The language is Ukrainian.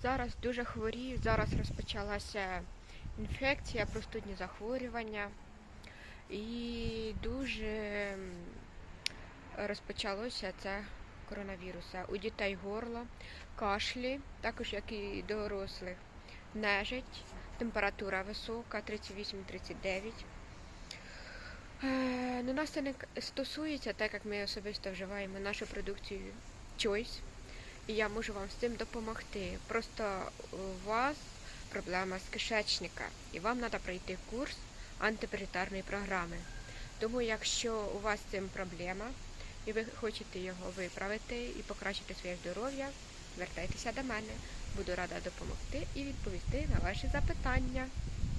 Зараз дуже хворію, зараз розпочалася інфекція, простудні захворювання і дуже розпочалося це коронавіруса. У дітей горло, кашлі, також як і дорослих, нежить, температура висока, 38-39. Ну, нас це не стосується, так як ми особисто вживаємо нашу продукцію Choice. І я можу вам з цим допомогти. Просто у вас проблема з кишечника, і вам треба пройти курс антипаразитарної програми. Тому, якщо у вас з цим проблема, і ви хочете його виправити і покращити своє здоров'я, звертайтеся до мене. Буду рада допомогти і відповісти на ваші запитання.